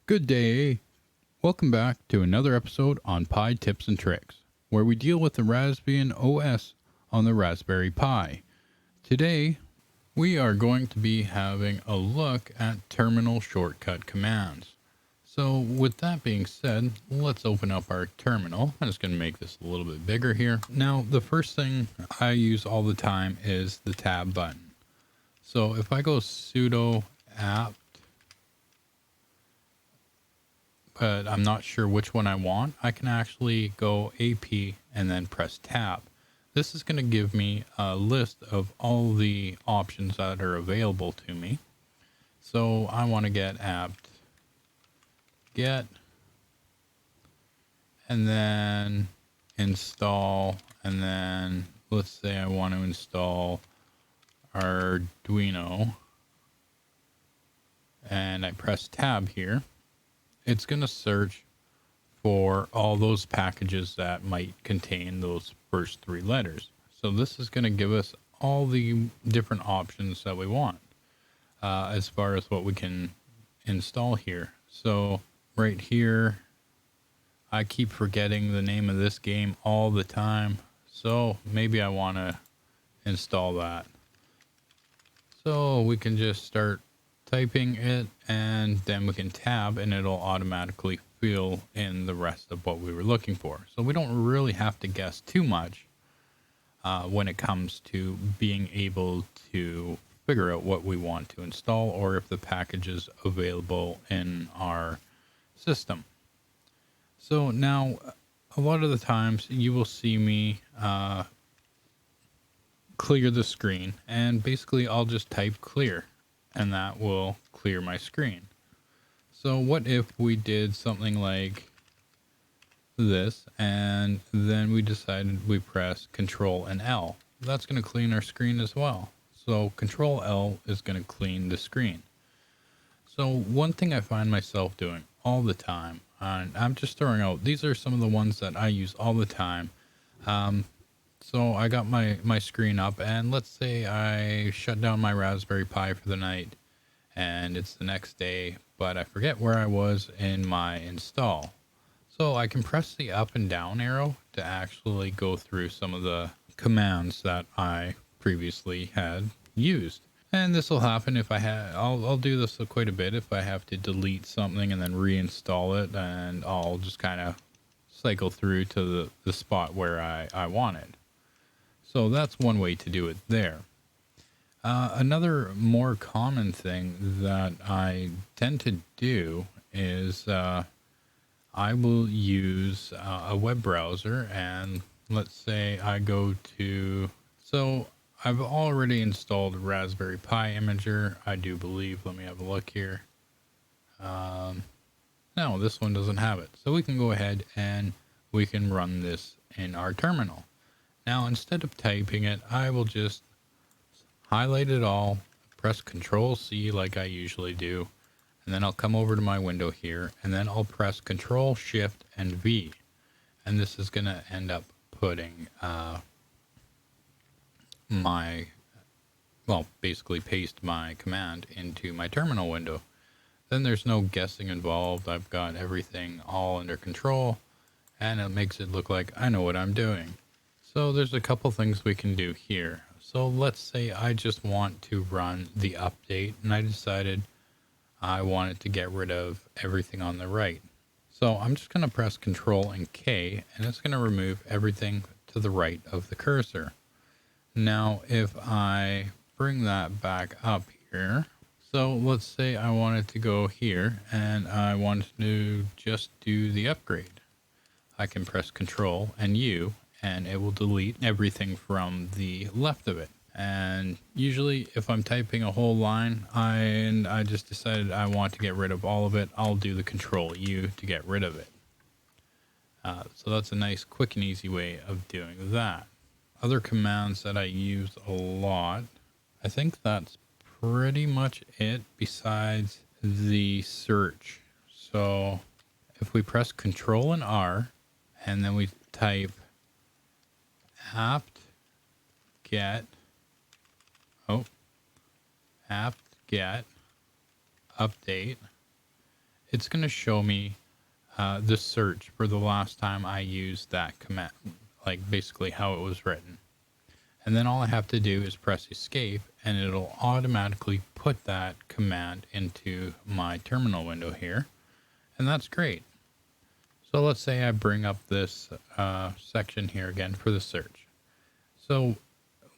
Good day. Welcome back to another episode on Pi Tips and Tricks, where we deal with the Raspbian OS on the Raspberry Pi. Today, we are going to be having a look at terminal shortcut commands. So with that being said, let's open up our terminal. I'm just going to make this a little bit bigger here. Now, the first thing I use all the time is the tab button. So if I go sudo apt, but I'm not sure which one I want, I can actually go AP and then press tab. This is going to give me a list of all the options that are available to me. So I want to get apt get and then install, and then let's say I want to install Arduino and I press tab here. It's going to search for all those packages that might contain those first three letters. So this is going to give us all the different options that we want as far as what we can install here. So right here, I keep forgetting the name of this game all the time. So maybe I want to install that. So we can just start typing it, and then we can tab and it'll automatically fill in the rest of what we were looking for. So we don't really have to guess too much when it comes to being able to figure out what we want to install or if the package is available in our system. So now a lot of the times you will see me clear the screen, and basically I'll just type clear and that will clear my screen. So what if we did something like this, and then we decided we press Control and L? That's going to clean our screen as well. So Control L is going to clean the screen. So one thing I find myself doing all the time, and I'm just throwing out, these are some of the ones that I use all the time. So I got my screen up, and let's say I shut down my Raspberry Pi for the night and it's the next day, but I forget where I was in my install. So I can press the up and down arrow to actually go through some of the commands that I previously had used. And this will happen if I'll do this quite a bit if I have to delete something and then reinstall it, and I'll just kind of cycle through to the spot where I want it. So that's one way to do it there. Another more common thing that I tend to do is I will use a web browser, and let's say I go to, so I've already installed Raspberry Pi Imager, I do believe. Let me have a look here. No, this one doesn't have it. So we can go ahead and we can run this in our terminal. Now, instead of typing it, I will just highlight it all, press Control C like I usually do, and then I'll come over to my window here, and then I'll press Control Shift and V, and this is going to end up putting basically paste my command into my terminal window. Then there's no guessing involved. I've got everything all under control, and it makes it look like I know what I'm doing. So there's a couple things we can do here. So let's say I just want to run the update, and I decided I wanted to get rid of everything on the right. So I'm just going to press Control and K, and it's going to remove everything to the right of the cursor. Now, if I bring that back up here, so let's say I wanted to go here and I wanted to just do the upgrade. I can press Control and U, and it will delete everything from the left of it. And usually if I'm typing a whole line and I just decided I want to get rid of all of it, I'll do the Control U to get rid of it. So that's a nice quick and easy way of doing that. Other commands that I use a lot, I think that's pretty much it besides the search. So if we press Control and R and then we type apt get update, it's going to show me the search for the last time I used that command, like basically how it was written. And then all I have to do is press escape and it'll automatically put that command into my terminal window here. And that's great. So let's say I bring up this section here again for the search. So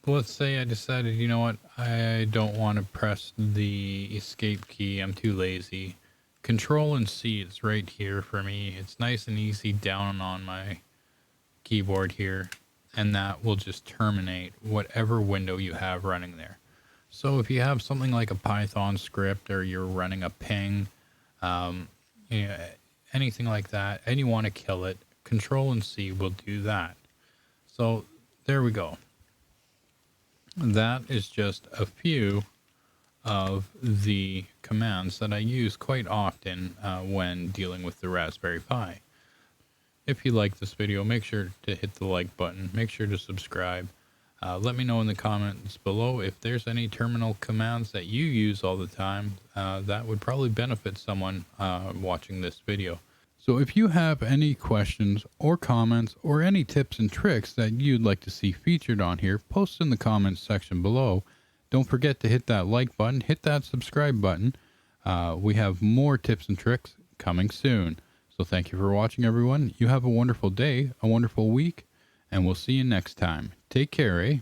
let's say I decided, you know what, I don't want to press the escape key. I'm too lazy. Control and C is right here for me. It's nice and easy down on my keyboard here. And that will just terminate whatever window you have running there. So if you have something like a Python script or you're running a ping, you know, anything like that, and you want to kill it, Control and C will do that. So there we go. That is just a few of the commands that I use quite often when dealing with the Raspberry Pi. If you like this video, make sure to hit the like button. Make sure to subscribe. Let me know in the comments below if there's any terminal commands that you use all the time. That would probably benefit someone watching this video. So if you have any questions or comments or any tips and tricks that you'd like to see featured on here, post in the comments section below. Don't forget to hit that like button, hit that subscribe button. We have more tips and tricks coming soon. So thank you for watching, everyone. You have a wonderful day, a wonderful week, and we'll see you next time. Take care, eh?